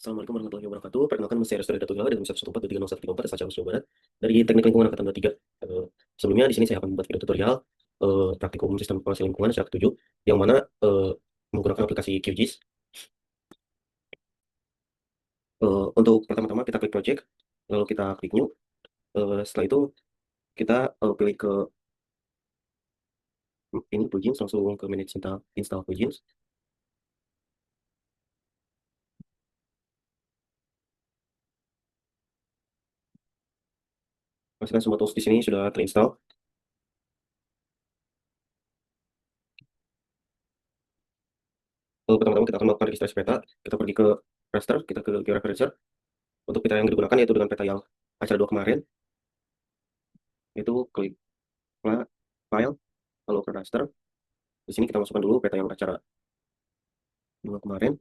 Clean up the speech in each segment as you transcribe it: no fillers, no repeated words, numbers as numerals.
Assalamualaikum warahmatullahi wabarakatuh. Perkenalkan, saya Restoran Datunggal dengan 114230134 asal Ciamis, Jawa Barat, dari Teknik Lingkungan Angkatan 23. Sebelumnya di sini saya akan membuat video tutorial praktikum sistem informasi lingkungan sejak 7, yang mana menggunakan aplikasi QGIS. Untuk pertama-tama kita klik project, lalu kita klik new. Setelah itu kita pilih ke ini plugins, langsung ke manage install plugins. Pastikan semua tools di sini sudah terinstall. Pertama-tama kita akan melakukan registrasi peta. Kita pergi ke raster, kita ke georeferencer. Untuk peta yang digunakan yaitu dengan peta yang acara 2 kemarin, itu klik file, lalu ke raster. Di sini kita masukkan dulu peta yang acara 2 kemarin.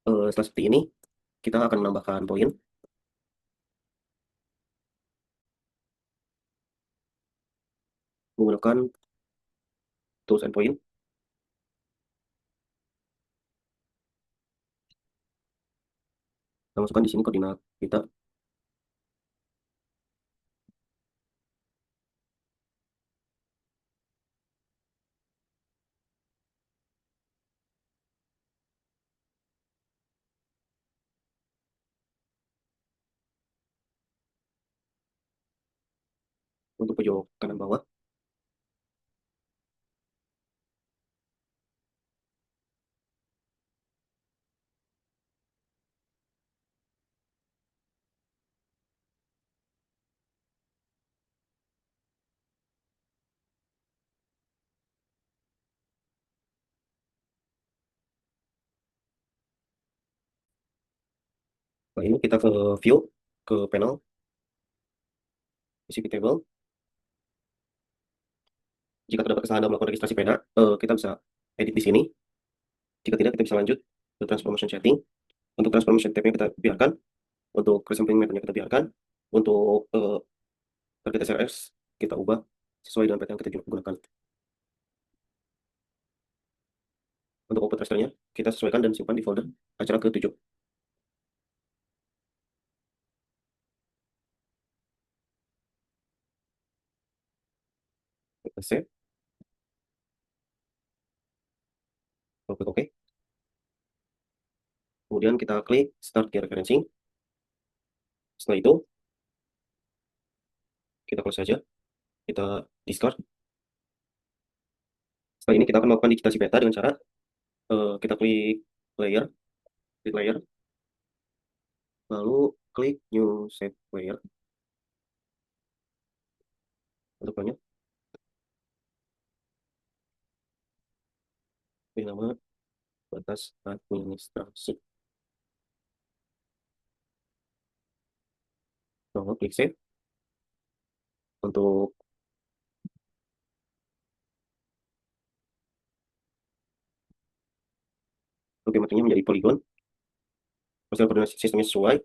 Setelah seperti ini, kita akan menambahkan poin menggunakan tools and point. Kita masukkan di sini koordinat kita. Untuk pojok kanan bawah, nah ini kita ke view, ke panel, isi table. Jika terdapat kesalahan dalam melakukan registrasi peta, kita bisa edit di sini. Jika tidak, kita bisa lanjut ke transformation setting. Untuk transformation tab-nya kita biarkan, untuk resampling method-nya kita biarkan, untuk target SRS kita ubah sesuai dengan peta yang kita gunakan. Untuk output rasternya, kita sesuaikan dan simpan di folder acara ke-7. Kita save, klik OK. Kemudian kita klik Start Georeferencing. Setelah itu, kita close saja. Kita discard. Setelah ini kita akan melakukan digitasi peta dengan cara kita klik layer, klik layer, lalu klik New Set Layer. Untuk banyak, beri nama batas administrasi. Lalu klik Save. Untuk geometrinya menjadi poligon. Hasil koordinat sistemnya sesuai.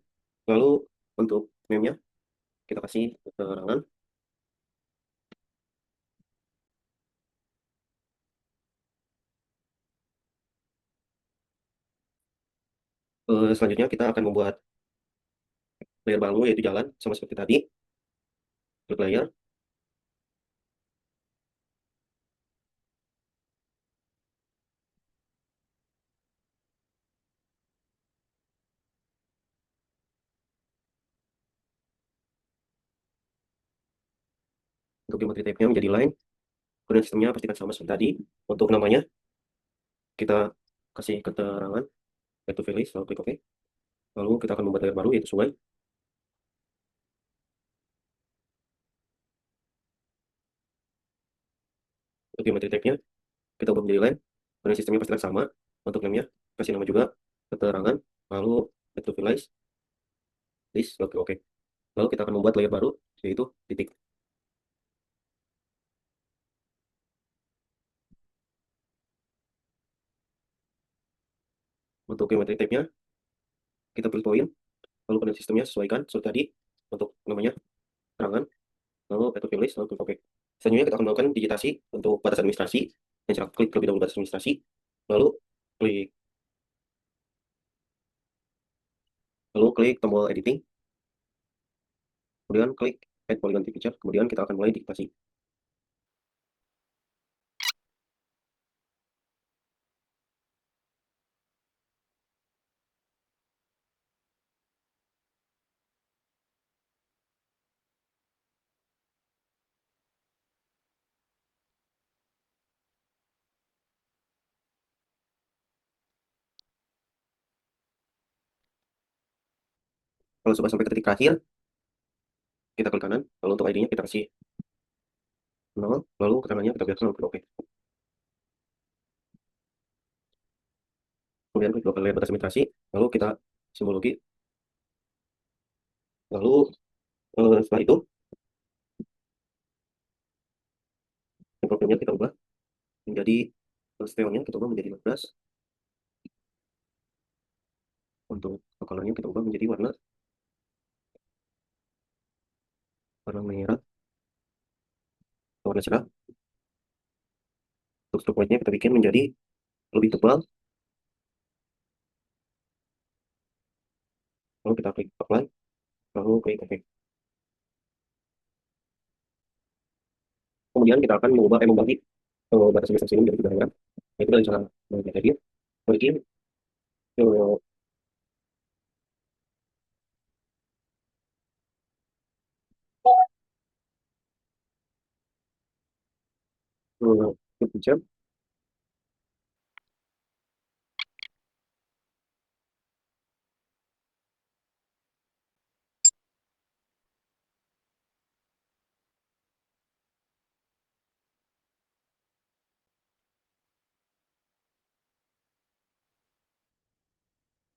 Lalu untuk name-nya kita kasih keterangan. Selanjutnya kita akan membuat layer baru, yaitu jalan, sama seperti tadi. Klik layer. Untuk geometri type-nya menjadi line. Koordinat sistemnya pastikan sama seperti tadi. Untuk namanya, kita kasih keterangan, yaitu Felix, lalu klik OK. Lalu kita akan membuat layer baru, yaitu sungai. Untuk geometri type-nya, kita ubah menjadi line. Koordinat sistemnya pastikan sama. Untuk name-nya, kasih nama juga, keterangan, lalu to visualize, list, lalu klik OK. Lalu kita akan membuat layer baru, yaitu titik. Untuk geometri type-nya, kita pilih poin, lalu koordinat sistemnya sesuaikan seperti tadi. Untuk namanya, keterangan, tulis, lalu klik OK. Selanjutnya kita akan melakukan digitasi untuk batas administrasi. Yang cara klik terlebih dahulu batas administrasi, lalu klik tombol editing, kemudian klik add polygon picture, kemudian kita akan mulai digitasi. Kalau sudah sampai ke titik terakhir, kita klik kanan, lalu untuk ID-nya kita kasih 0, lalu keterangannya kita biarkan lalu klik OK. Kemudian klik dua kali batas administrasi, lalu kita simbologi, lalu setelah itu problemnya kita ubah menjadi scale-nya kita ubah menjadi 15, untuk color-nya kita ubah menjadi warna merah, warna cerah. Untuk stroke white-nya kita bikin menjadi lebih tebal, lalu kita klik apply, lalu klik OK. Kemudian kita akan membagi batas administrasi ini menjadi 3 diagram, yaitu dari cara edit, bikin picture,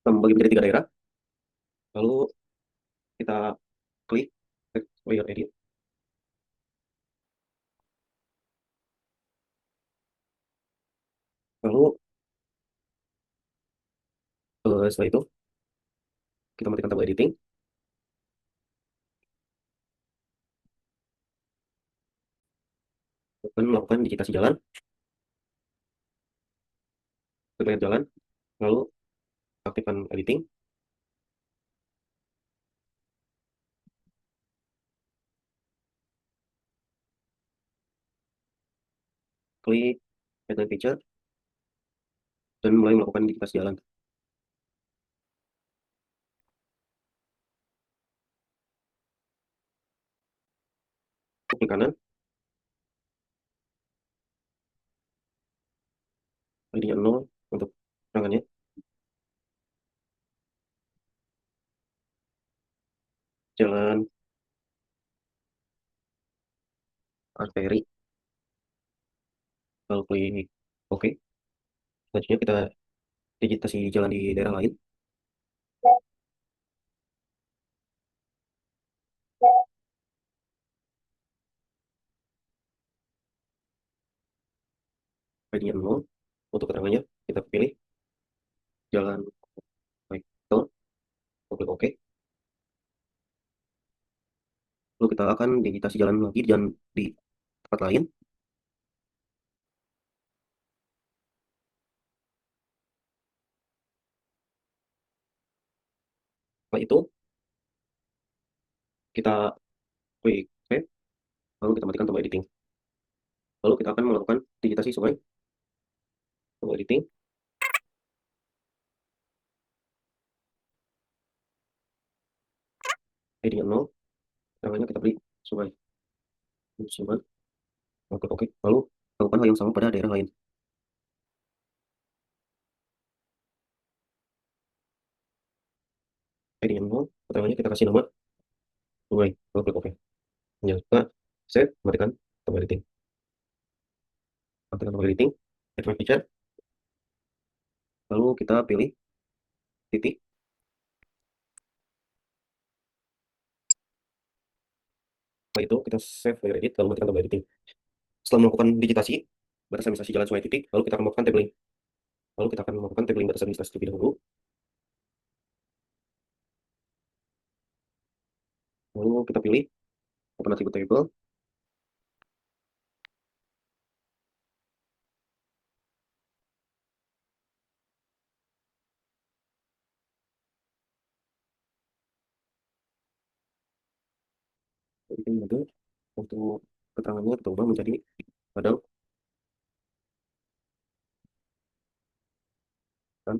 membagi menjadi 3 daerah, lalu kita klik layer edit, lalu setelah itu kita matikan tabel editing, dan melakukan digitasi jalan, klik layer jalan, lalu aktifkan editing, klik add picture, dan mulai melakukan digitasi jalan. Klik kanan, ID-nya 0 untuk tangannya, jalan arteri, lalu klik OK. Selanjutnya kita digitasi jalan di daerah lain, ID-nya 0, untuk keterangannya kita pilih jalan baik tol, klik OK. Lalu kita akan digitasi jalan lagi dan di tempat lain. Setelah itu kita klik save, lalu kita matikan tombol editing. Lalu kita akan melakukan digitasi sungai, tombol editing, ID-nya 0, namanya kita beri sungai, sungai, klik OK. Lalu lakukan hal yang sama pada daerah lain. ID-nya 0, pertamanya kita kasih nama sungai, lalu klik OK. Jangan lupa save, matikan tombol editing. Matikan tombol editing, add picture, lalu kita pilih titik. Setelah itu kita save layer edit, lalu matikan tombol editing. Setelah melakukan digitasi batas administrasi jalan sungai titik, lalu kita akan melakukan tabling. Lalu kita akan melakukan tabling batas administrasi terlebih dahulu. Lalu kita pilih open attribute table, Itu juga untuk keterangannya kita ubah menjadi padang dan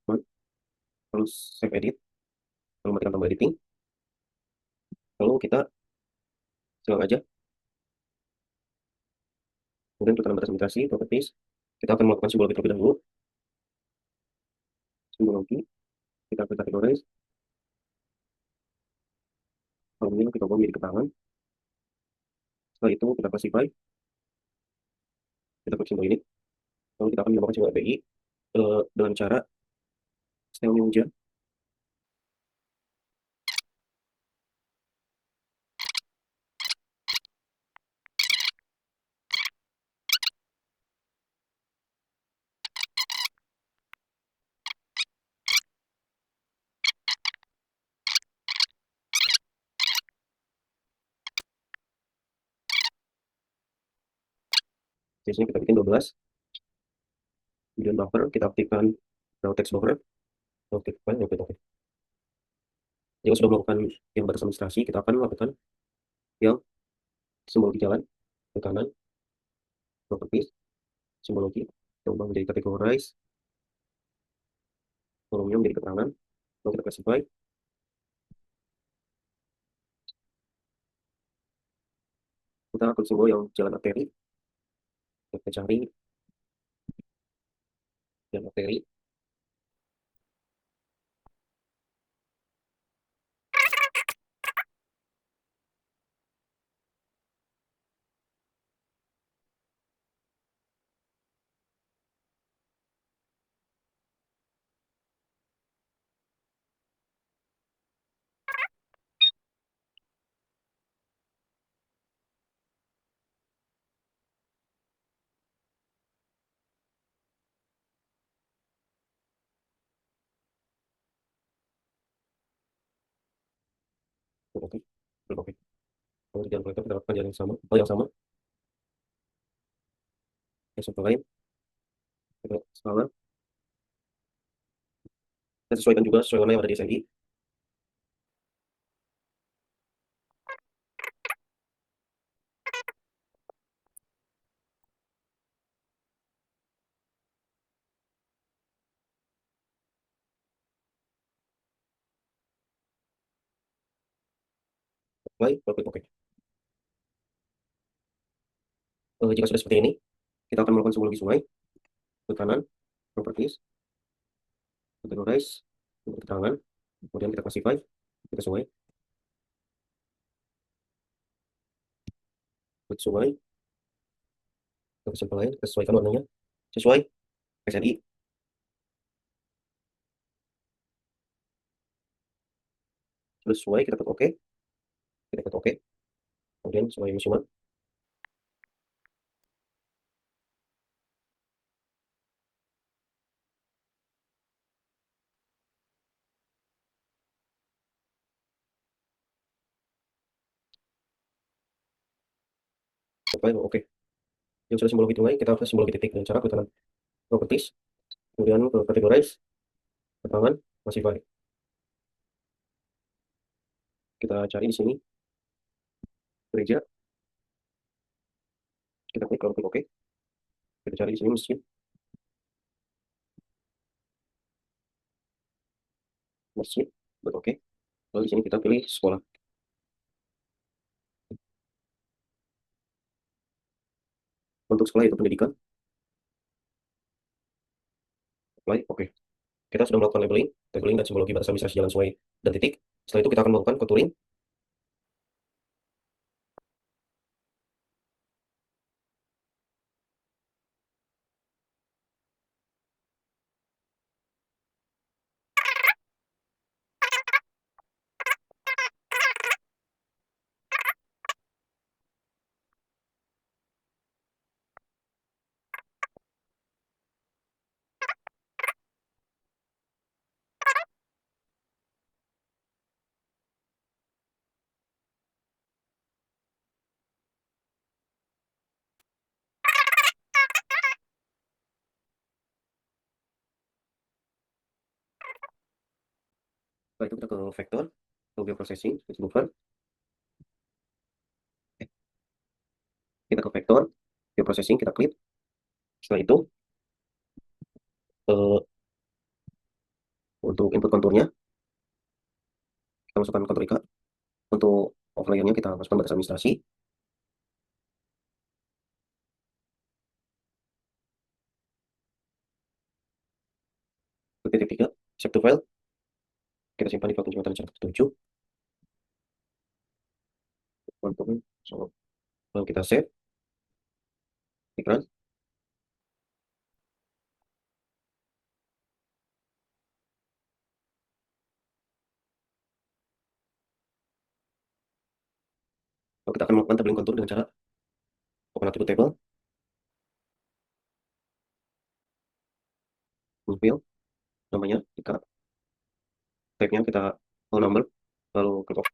teman. Terus save edit, lalu matikan tombol editing, lalu kita silang aja, kemudian kita batas migrasi properties, kita akan melakukan simbol terlebih dahulu, simbologi, kita akan categorize, lalu kita ubah menjadi keterangan, setelah itu kita classify, kita klik simbol ini, lalu kita akan menambahkan simbol API dengan cara style ninja. Di sini kita bikin 12, kemudian buffer kita aktifkan raw text buffer, aktifkan, oke, oke. Jika sudah melakukan yang batas administrasi, kita akan melakukan yang simbologi jalan ke kanan, properties, simbologi, kita ubah menjadi categorize, kolomnya menjadi keterangan, lalu kita classify, kita akan simbol yang jalan arteri, kita cari jalan arteri, oke, oke. Lalu di jalan kolektor kita lakukan jalan yang sama, hal yang sama, yang lain, kita skala, kita sesuaikan juga sesuai warna yang ada di SNI, baik, oke, oke. Jika sudah seperti ini, kita akan melakukan simbologi sungai, ke kanan, properties, categorize, untuk keterangan, kemudian kita classify, kita sungai, klik sungai, ke sampel lain, kita sesuaikan warnanya, sesuai, SNI, sudah sesuai, kita klik OK, kita klik OK, kemudian sesuai musiman, sampai OK. Yang sudah simbologi tunai, kita hapus simbologi titik dengan cara klik kanan properties, kemudian ke categorize, keterangan, classify. Kita cari di sini gereja, kita klik, lalu klik OK, kita cari di sini masjid, masjid, klik OK, lalu di sini kita pilih sekolah. Untuk sekolah itu pendidikan, apply, OK. Kita sudah melakukan labeling, labeling dan simbologi batas administrasi jalan sungai dan titik. Setelah itu kita akan melakukan contouring. Setelah itu kita ke vektor, Audio processing, switch buffer, kita ke vektor, audio processing kita klik. Setelah itu eh, untuk input konturnya kita masukkan kontur IK. Untuk offline-nya kita masukkan batas administrasi. Titik 3, save to file. Kita simpan di file penjematan secara tertuju. Konturnya, so, lalu kita save, klik run. Lalu kita akan melakukan tabling kontur dengan cara open attribute table, new field, namanya IK, type-nya kita whole number, lalu klik OK.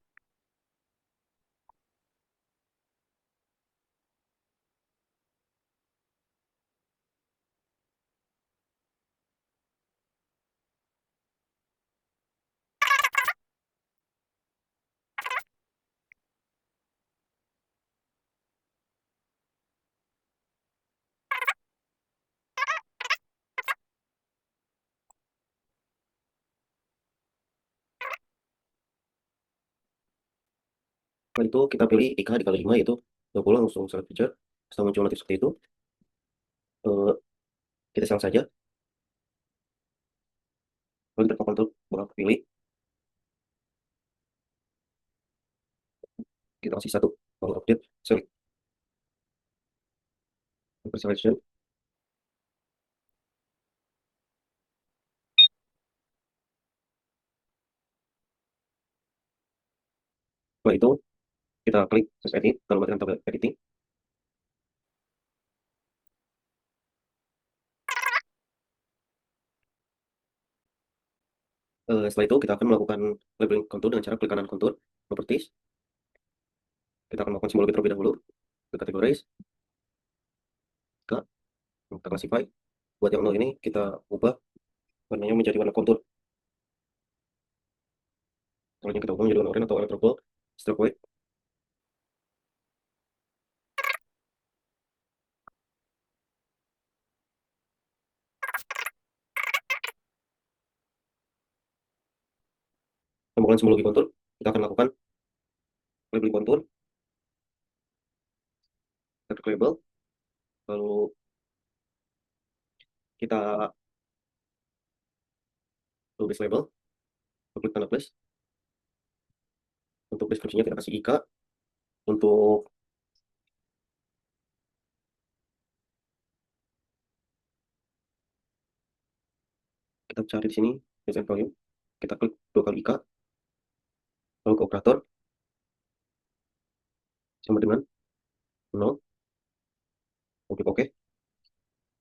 Setelah itu kita pilih IK dikali 5, yaitu 20, langsung select feature. Setelah muncul notif seperti itu, eh, kita silang saja. Lalu kita kontur bakal pilih, kita kasih satu, lalu update, select, selection. Setelah itu kita klik save edit, lalu matikan tabel editing. Setelah itu kita akan melakukan labeling kontur dengan cara klik kanan kontur, properties. Kita akan melakukan simbol terlebih dahulu, ke categorize, ke kita classify. Buat yang nol ini kita ubah warnanya menjadi warna kontur. Warnanya kita ubah menjadi warna oranye atau electrogold, stroke white. Pembukaan simbologi kontur, kita akan lakukan labeling kontur, kita klik label, lalu kita tulis label, klik tanda plus. Untuk deskripsinya kita kasih IK. Untuk kita cari di sini design volume, kita klik 2 kali IK, lalu ke operator sama dengan 0, klik OK.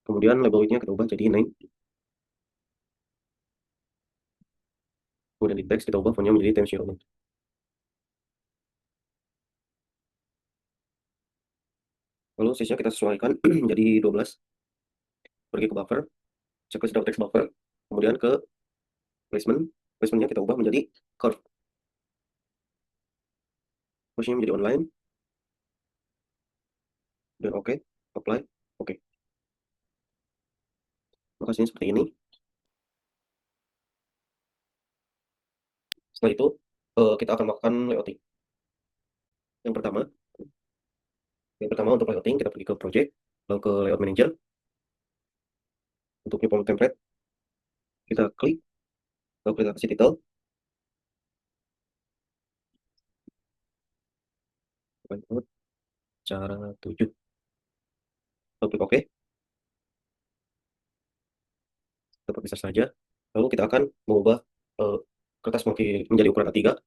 Kemudian label width-nya kita ubah jadi 9. Kemudian di teks kita ubah fontnya menjadi Times New Roman. Lalu size-nya kita sesuaikan jadi 12. Pergi ke buffer, checklist text buffer, kemudian ke placement. Placementnya kita ubah menjadi curve. Posisinya menjadi online. Dan OK, apply, OK. Lokasinya seperti ini. Setelah itu kita akan melakukan layouting. Yang pertama, untuk layouting kita pergi ke project, lalu ke layout manager. Untuk new form template kita klik, lalu kita kasih title, cara 7, lalu klik OK. Tetap bisa saja. Lalu kita akan mengubah eh, kertas menjadi ukuran A3,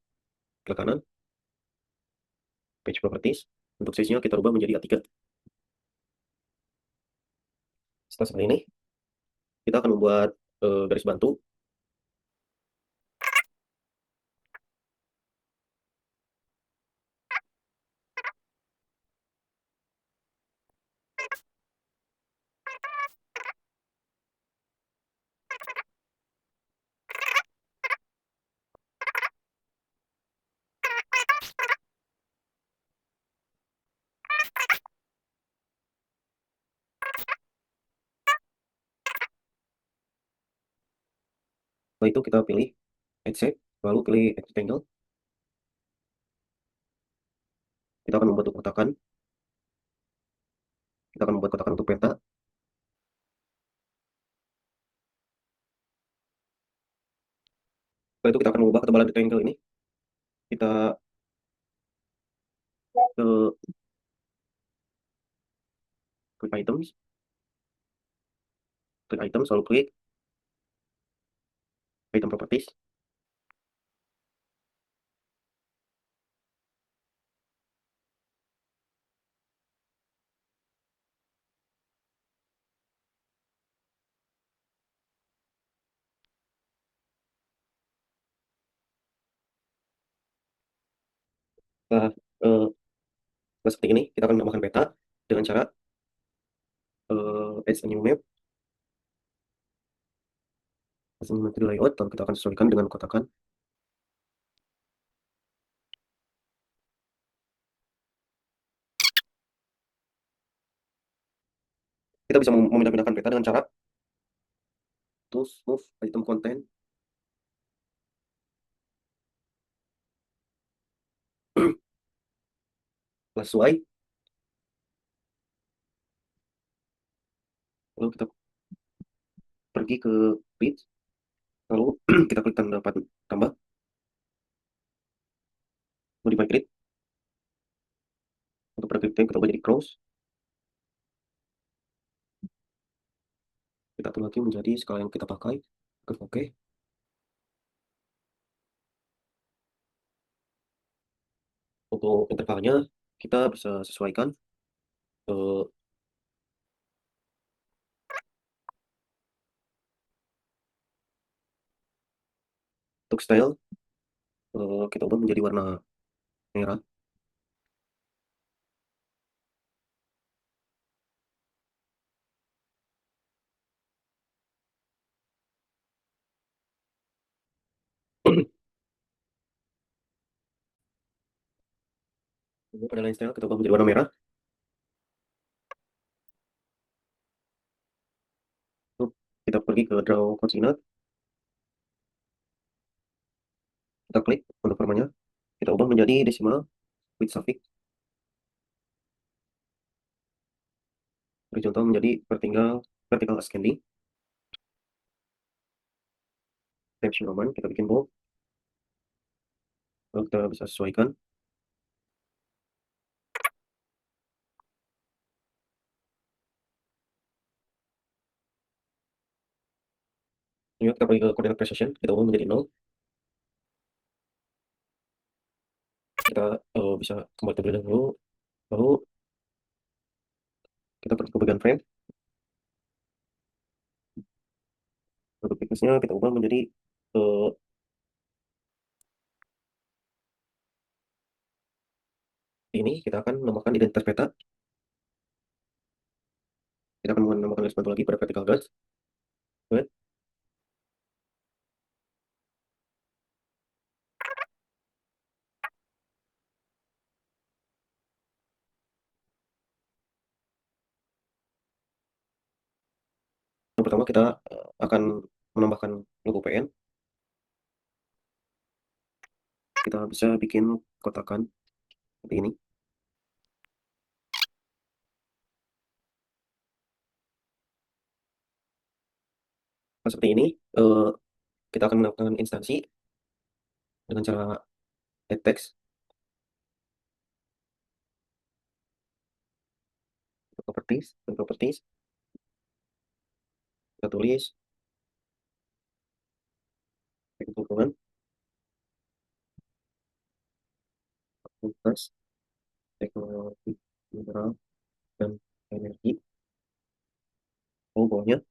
ke kanan, page properties. Untuk size-nya kita ubah menjadi A3. Setelah ini, kita akan membuat garis bantu. Setelah itu kita pilih edge shape, lalu pilih rectangle. Kita akan membuat kotakan. Kita akan membuat kotakan untuk peta. Setelah itu kita akan mengubah ketebalan rectangle ini. Kita ke klik items, lalu klik item properties. Setelah, eh, setelah seperti ini, kita akan menambahkan peta dengan cara add a new map, material layout, lalu kita akan sesuaikan dengan kotakan. Kita bisa memindah-pindahkan peta dengan cara to move item content. Setelah sesuai, lalu kita pergi ke grid, lalu kita klik tanda tambah, modify grid. Untuk pada grid kita ubah jadi cross. Kita atur lagi menjadi skala yang kita pakai. Klik OK. Untuk intervalnya kita bisa sesuaikan. eh, untuk style kita ubah menjadi warna merah. Pada line style kita ubah menjadi warna merah. Lalu kita pergi ke draw coordinate. Kita klik untuk formanya. Kita ubah menjadi decimal with suffix. Horizontal menjadi vertical ascending. Times New Roman kita bikin bold. Lalu kita bisa sesuaikan. Ini kita pergi ke coordinate precision. Kita ubah menjadi 0. Kita bisa kembali terlebih dahulu. Lalu kita pergi ke bagian frame. Untuk thickness-nya kita ubah menjadi eh, ini. Kita akan menambahkan identitas peta. Kita akan menambahkan garis bantu lagi pada vertical guides. Good. Yang pertama kita akan menambahkan logo PN. Kita bisa bikin kotakan seperti ini. Nah, seperti ini eh, kita akan melakukan instansi dengan cara add text, properties, dan properties. Kita tulis hubungan fakultas teknologi mineral dan energi. Logonya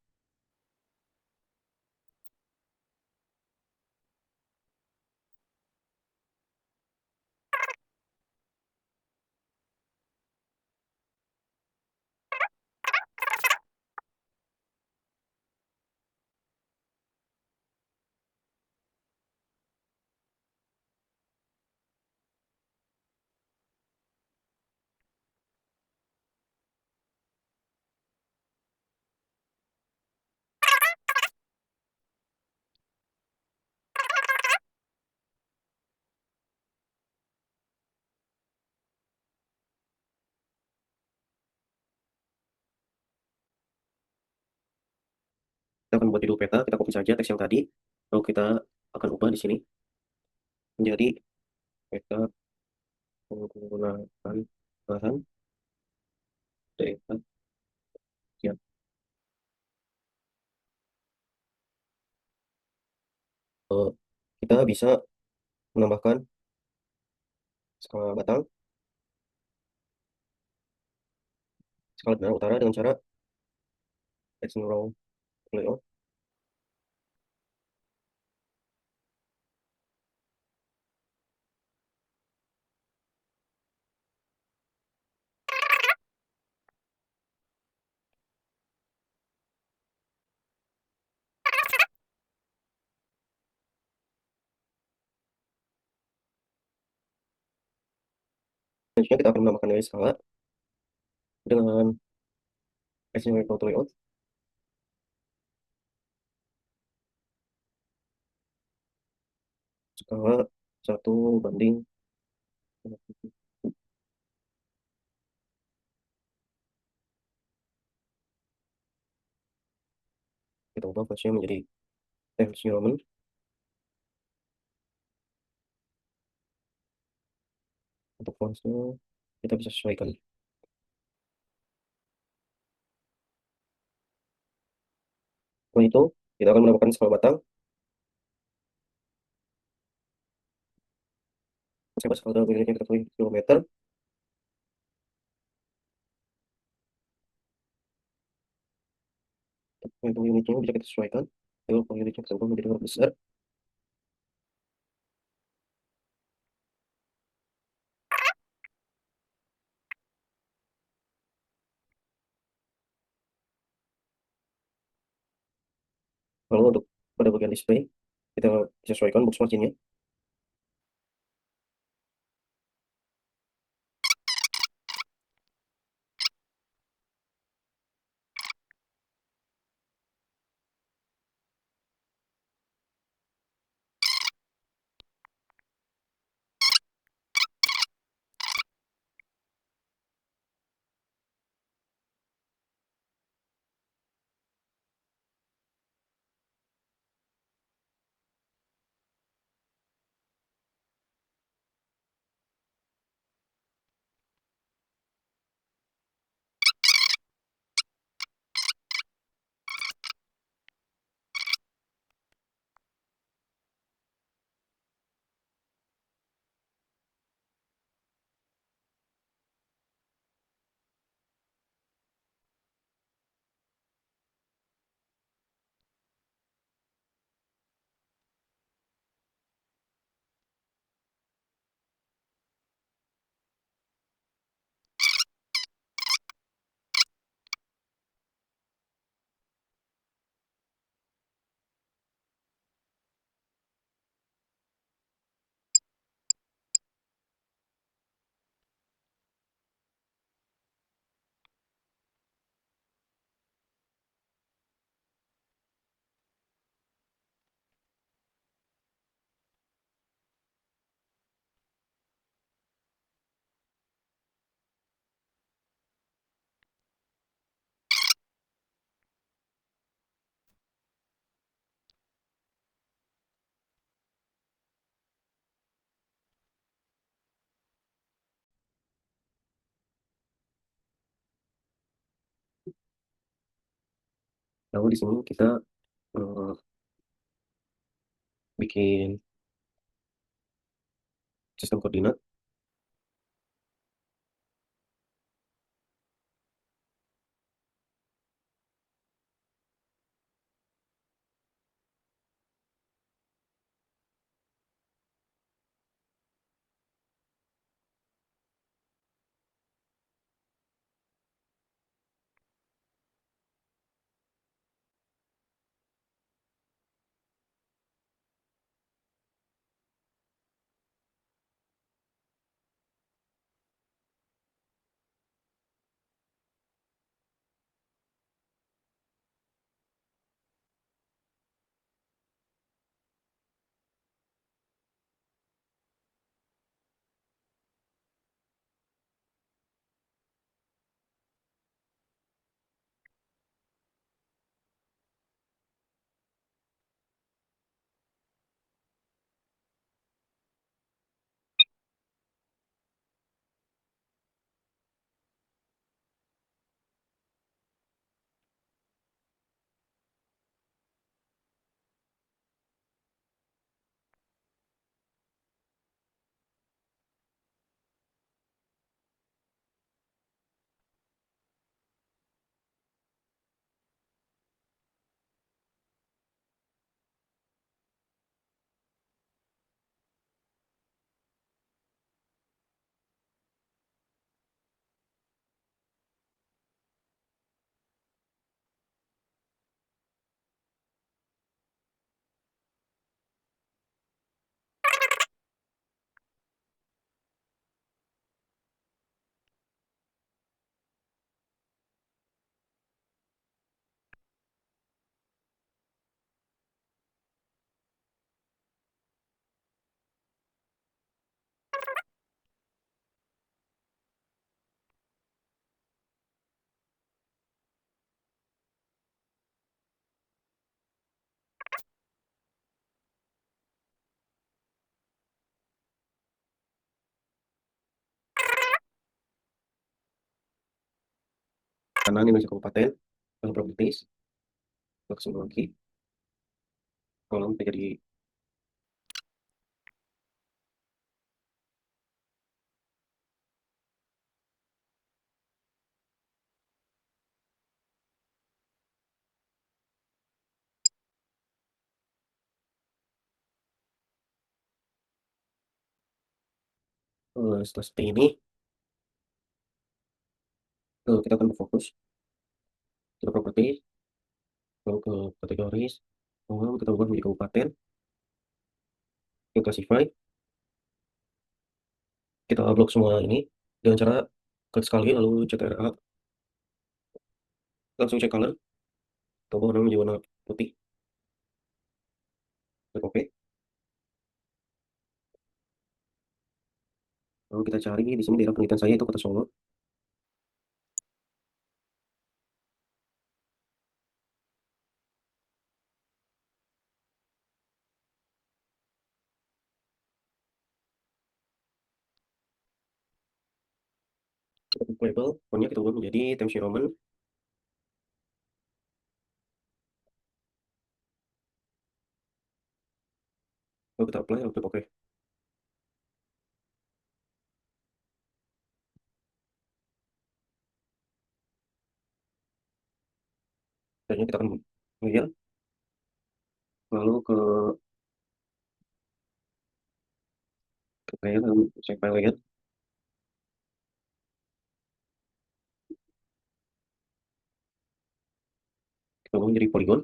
Kita akan membuat judul peta, kita copy saja teks yang tadi, lalu kita akan ubah di sini menjadi peta penggunaan bahan data. Ya, eh, kita bisa menambahkan skala batang, skala benang utara dengan cara action row layout. Selanjutnya kita akan menambahkan nilai skala dengan action row layout. Skala 1:, kita ubah fontsnya menjadi Times New Roman. Untuk fontsnya kita bisa sesuaikan. Setelah itu kita akan menambahkan skala batang. Saya skala unitnya kita pilih kilometer. Untuk unitnya bisa kita sesuaikan. Lalu kalau unitnya kita ubah menjadi huruf besar. Lalu untuk pada bagian display kita sesuaikan box marginnya. Lalu di sini kita eh, bikin sistem koordinat. kanan Indonesia Kabupaten, lalu properties, lalu ke lagi, kolom jadi setelah seperti ini, kita akan berfokus ke properti, lalu ke kategoris, lalu kita ubah menjadi kabupaten, ke classify, kita upload semua ini dengan cara klik sekali lalu CTRA, langsung cek color, kita ubah warna menjadi warna putih, klik OK, lalu kita cari di sini daerah penelitian saya itu Kota Solo, kita klik label, fontnya kita ubah menjadi Times New Roman, lalu kita apply, lalu klik OK. Selanjutnya kita akan layer, lalu ke layer, lalu cek file layer, kita ubah menjadi polygon,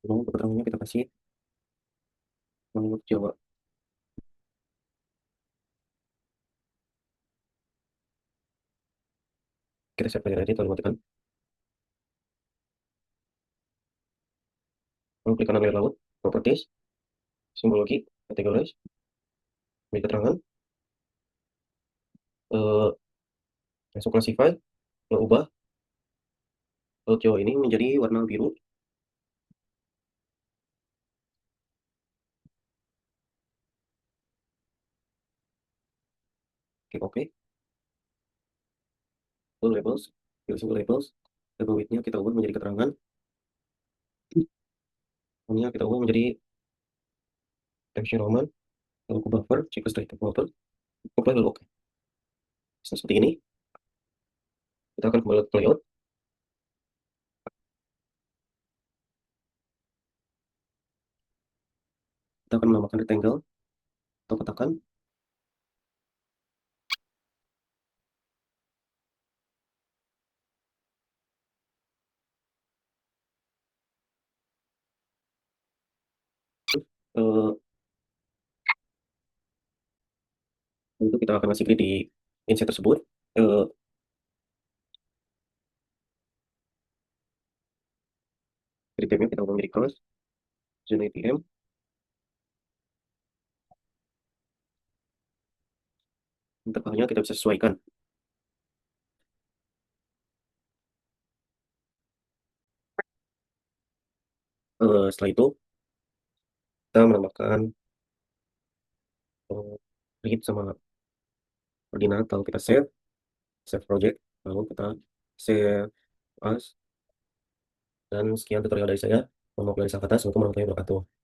lalu keterangannya kita kasih lalu Jawa, kita save layer edit lalu matikan, lalu klik kanan layer laut, properties, simbologi, kategoris, beri keterangan, langsung classify, lalu ubah laut Jawa ini menjadi warna biru, klik OK, lalu labels, pilih simbol labels, label width-nya kita ubah menjadi keterangan, ini kita ubah menjadi Times New Roman, lalu ke buffer, cek ke state buffer, apply lalu OK. Seperti ini, kita akan kembali ke layout, kita akan menambahkan rectangle atau kotakan, eh, itu kita akan masih klik di inset tersebut, eh, dari tab kita ubah menjadi cross, zona ATM, intervalnya kita bisa sesuaikan. Setelah itu, kita menambahkan read sama koordinat, lalu kita save project, lalu kita save as, dan sekian tutorial dari saya. Mohon maaf lahir kata, assalamualaikum warahmatullahi wabarakatuh.